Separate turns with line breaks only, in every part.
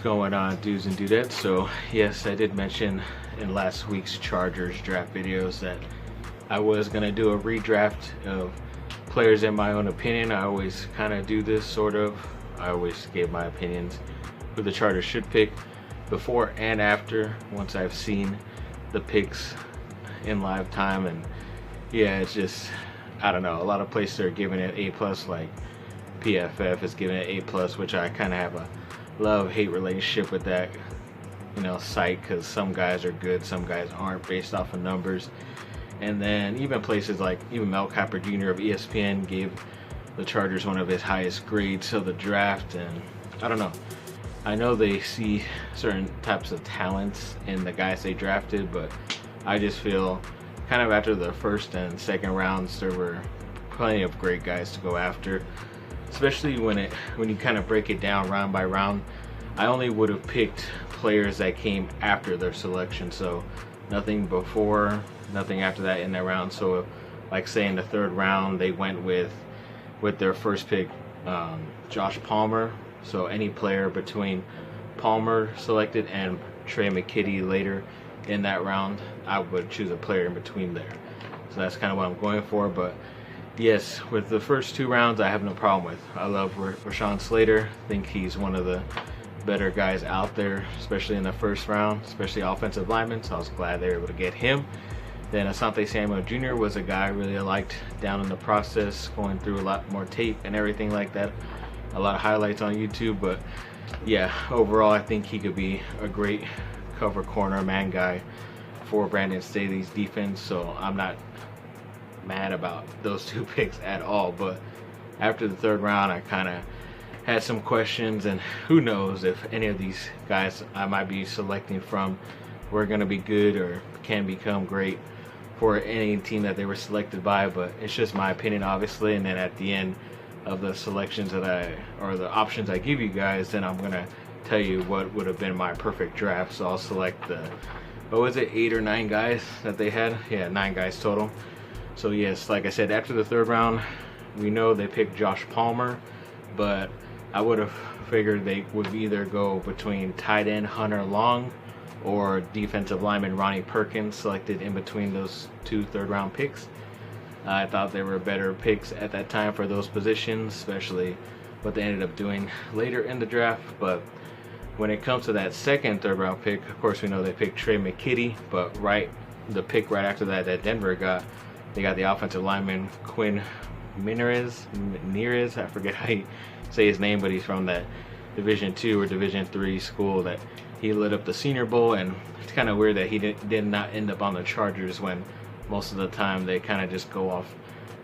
going on, dudes and dudettes? So yes, I did mention in last week's Chargers draft videos that I was gonna do a redraft of players in my own opinion. I always kind of do this, sort of. I always give my opinions who the Chargers should pick before and after, once I've seen the picks in live time. And yeah, it's just, I don't know, a lot of places are giving it A+, like PFF is giving it A+, which I kind of have a love-hate relationship with that, you know, site, because some guys are good, some guys aren't, based off of numbers. And then even places like Mel Kiper Jr. of ESPN gave the Chargers one of his highest grades of the draft. And I don't know, I know they see certain types of talents in the guys they drafted, but I just feel kind of after the first and second rounds there were plenty of great guys to go after, especially when you kind of break it down round by round. I only would have picked players that came after their selection, so nothing before, nothing after that in that round. So like say in the third round they went with their first pick Josh Palmer, so any player between Palmer selected and Trey McKitty later in that round, I would choose a player in between there. So that's kind of what I'm going for. But yes, with the first two rounds I have no problem with. I love Rashawn Slater. I think he's one of the better guys out there, especially in the first round, especially offensive linemen, so I was glad they were able to get him. Then Asante Samuel Jr. was a guy I really liked down in the process, going through a lot more tape and everything like that, a lot of highlights on YouTube. But yeah, overall I think he could be a great cover corner man guy for Brandon Staley's defense, so I'm not mad about those two picks at all. But after the third round I kind of had some questions, and who knows if any of these guys I might be selecting from were going to be good or can become great for any team that they were selected by. But it's just my opinion, obviously. And then at the end of the selections that or the options I give you guys, then I'm going to tell you what would have been my perfect draft. So I'll select the, what was it, 8 or 9 guys that they had? Yeah, 9 guys total. So yes, like I said, after the third round, we know they picked Josh Palmer, but I would have figured they would either go between tight end Hunter Long or defensive lineman Ronnie Perkins, selected in between those two third-round picks. I thought they were better picks at that time for those positions, especially what they ended up doing later in the draft. But when it comes to that second third-round pick, of course we know they picked Trey McKitty, but the pick right after that Denver got, they got the offensive lineman Quinn Nearez, I forget how you say his name, but he's from that Division II or Division III school that he lit up the Senior Bowl. And it's kind of weird that he did not end up on the Chargers, when most of the time they kind of just go off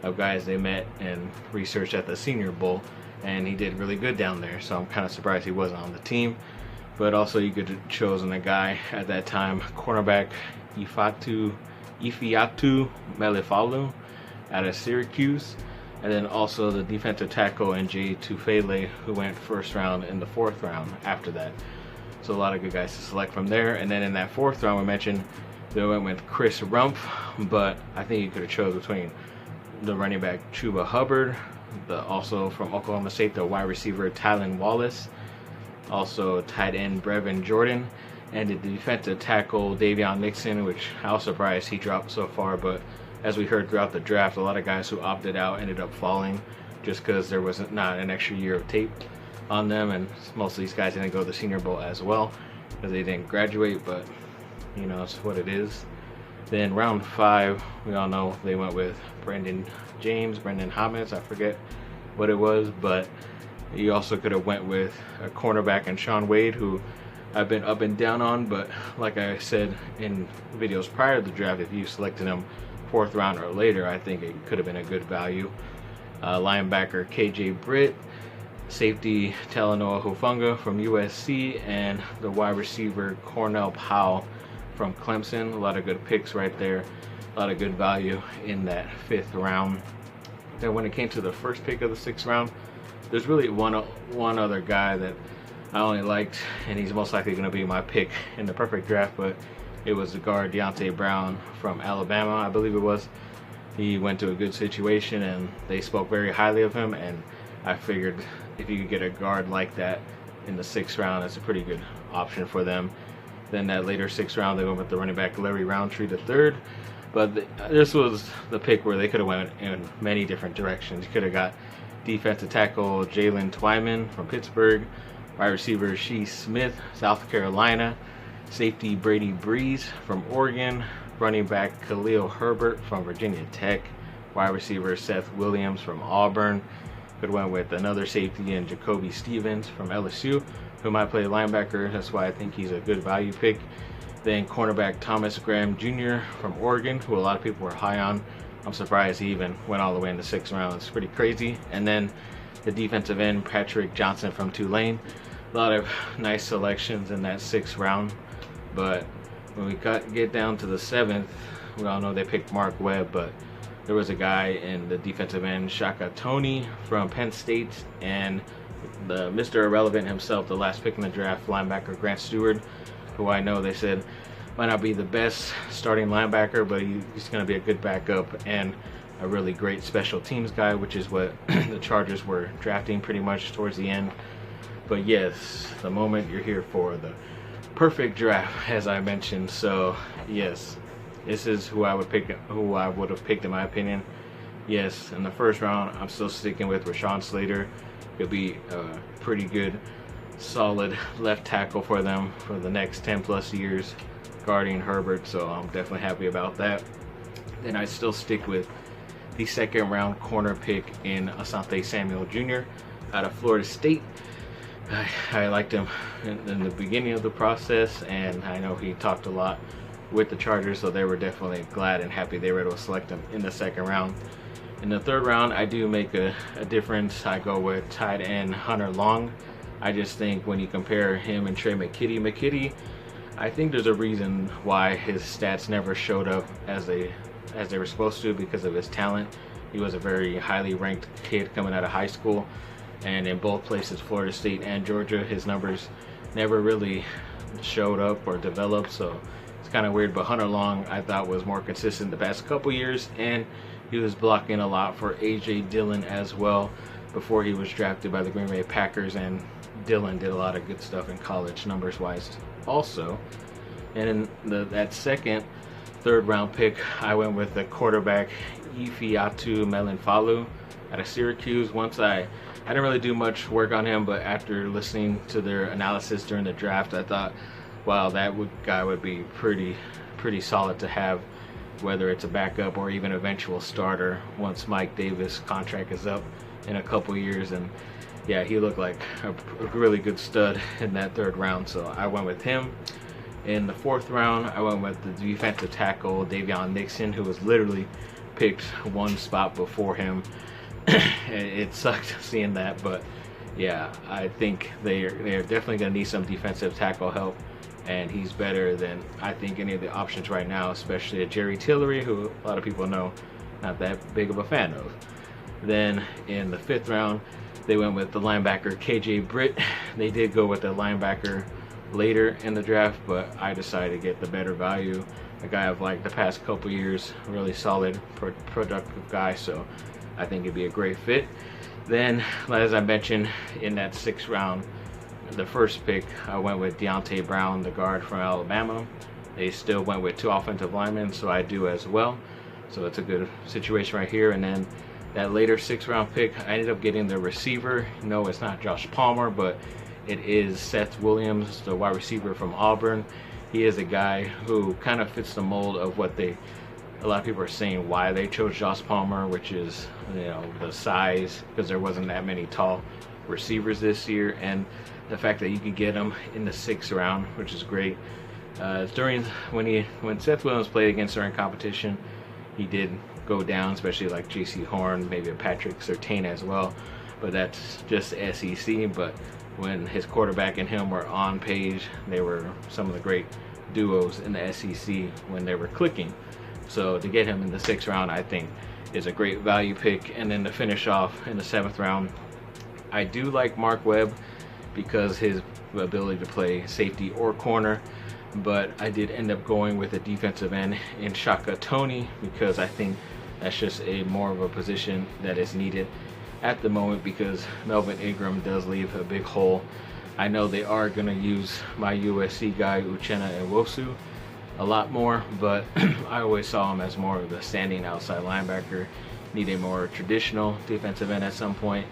of guys they met and researched at the Senior Bowl, and he did really good down there, so I'm kind of surprised he wasn't on the team. But also you could have chosen a guy at that time, cornerback Ifeatu Melifalu out of Syracuse, and then also the defensive tackle NJ Tufele, who went first round in the fourth round after that. So a lot of good guys to select from there. And then in that fourth round we mentioned they went with Chris Rumpf, but I think you could have chose between the running back Chuba Hubbard, also from Oklahoma State, the wide receiver Tylan Wallace, also tight end Brevin Jordan, and the defensive tackle Davion Nixon, which I was surprised he dropped so far. But as we heard throughout the draft, a lot of guys who opted out ended up falling just because there wasn't not an extra year of tape on them, and most of these guys didn't go to the Senior Bowl as well because they didn't graduate. But you know, it's what it is. Then round 5, we all know they went with Brendan Hammons, I forget what it was, but you also could have went with a cornerback and Shaun Wade, who I've been up and down on. But like I said in videos prior to the draft, if you selected him fourth round or later, I think it could have been a good value. Linebacker KJ Britt, safety Talanoa Hufanga from USC, and the wide receiver Cornell Powell from Clemson. A lot of good picks right there, a lot of good value in that 5th round. Then when it came to the first pick of the 6th round, there's really one other guy that I only liked, and he's most likely going to be my pick in the perfect draft, but it was the guard Deontay Brown from Alabama, I believe it was. He went to a good situation and they spoke very highly of him, and I figured if you could get a guard like that in the 6th round. That's a pretty good option for them. Then that later 6th round, they went with the running back Larry Roundtree the third. But this was the pick where they could have went in many different directions. You could have got defensive tackle Jalen Twyman from Pittsburgh, wide receiver Shea Smith, South Carolina, safety Brady Breeze from Oregon, running back Khalil Herbert from Virginia Tech, wide receiver Seth Williams from Auburn. Could have went with another safety and Jacoby Stevens from LSU, who might play linebacker. That's why I think he's a good value pick. Then cornerback Thomas Graham Jr. from Oregon, who a lot of people were high on. I'm surprised he even went all the way in the 6th round. It's pretty crazy. And then the defensive end Patrick Johnson from Tulane. A lot of nice selections in that 6th round. But when we get down to the 7th, we all know they picked Mark Webb, but there was a guy in the defensive end, Shaka Toney from Penn State, and the Mr. Irrelevant himself, the last pick in the draft, linebacker Grant Stewart, who I know they said might not be the best starting linebacker, but he's going to be a good backup and a really great special teams guy, which is what the Chargers were drafting pretty much towards the end. But yes, the moment you're here for the perfect draft, as I mentioned. So yes, this is who I would have picked in my opinion. Yes, in the 1st round, I'm still sticking with Rashawn Slater. He'll be a pretty good, solid left tackle for them for the next 10 plus years, guarding Herbert. So I'm definitely happy about that. Then I still stick with the 2nd round corner pick in Asante Samuel Jr. out of Florida State. I liked him in the beginning of the process, and I know he talked a lot with the Chargers, so they were definitely glad and happy they were able to select him in the 2nd round. In the 3rd round, I do make a difference. I go with tight end Hunter Long. I just think when you compare him and Trey McKitty, I think there's a reason why his stats never showed up as they were supposed to, because of his talent. He was a very highly ranked kid coming out of high school, and in both places, Florida State and Georgia, his numbers never really showed up or developed. So it's kind of weird. But Hunter Long, I thought, was more consistent the past couple years, and he was blocking a lot for A.J. Dillon as well before he was drafted by the Green Bay Packers, and Dillon did a lot of good stuff in college numbers wise also. And in that 2nd, 3rd round pick, I went with the quarterback Ifeatu Melifonwu out of Syracuse. I didn't really do much work on him, but after listening to their analysis during the draft, I thought, wow, that guy would be pretty solid to have, whether it's a backup or even eventual starter once Mike Davis' contract is up in a couple years. And yeah, he looked like a really good stud in that 3rd round, so I went with him. In the 4th round, I went with the defensive tackle Davion Nixon, who was literally picked one spot before him. It sucked seeing that, but yeah, I think they're definitely going to need some defensive tackle help, and he's better than I think any of the options right now, especially a Jerry Tillery, who a lot of people know not that big of a fan of. Then in the 5th round, they went with the linebacker KJ Britt. They did go with the linebacker later in the draft, but I decided to get the better value, a guy of like the past couple years, really solid, productive guy. So I think it'd be a great fit. Then, as I mentioned, in that 6th round, the 1st pick, I went with Deontay Brown, the guard from Alabama. They still went with 2 offensive linemen, so I do as well. So it's a good situation right here. And then that later 6th round pick, I ended up getting the receiver. No, it's not Josh Palmer, but it is Seth Williams, the wide receiver from Auburn. He is a guy who kind of fits the mold of what a lot of people are saying why they chose Josh Palmer, which is, the size, because there wasn't that many tall receivers this year, and the fact that you can get him in the 6th round, which is great. When Seth Williams played against certain competition, he did go down, especially like J.C. Horn, maybe a Patrick Surtain as well, but that's just SEC. But when his quarterback and him were on page, they were some of the great duos in the SEC when they were clicking. So to get him in the 6th round, I think is a great value pick. And then to finish off in the 7th round, I do like Mark Webb because his ability to play safety or corner, but I did end up going with a defensive end in Shaka Toney because I think that's just more of a position that is needed at the moment, because Melvin Ingram does leave a big hole I know they are going to use my USC guy Uchenna Nwosu a lot more, but I always saw him as more of the standing outside linebacker. Need a more traditional defensive end at some point.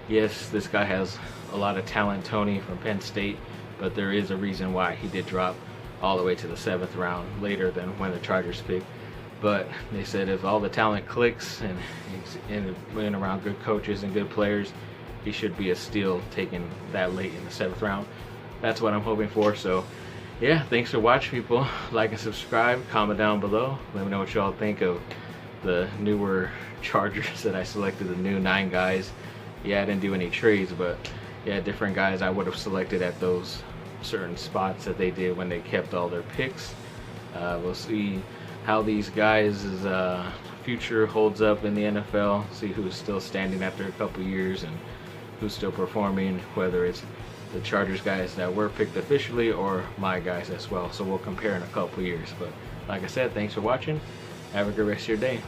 Yes, this guy has a lot of talent, Tony from Penn State, but there is a reason why he did drop all the way to the 7th round, later than when the Chargers picked. But they said if all the talent clicks and he's in around good coaches and good players, he should be a steal taken that late in the 7th round. That's what I'm hoping for. So yeah, thanks for watching, people. Like and subscribe, comment down below. Let me know what y'all think of the newer Chargers that I selected, the new 9 guys. Yeah, I didn't do any trades, but yeah, different guys I would have selected at those certain spots that they did when they kept all their picks. We'll see how these guys' future holds up in the NFL, see who's still standing after a couple years and who's still performing, whether it's the Chargers guys that were picked officially or my guys as well. So we'll compare in a couple years. But like I said, thanks for watching. Have a good rest of your day.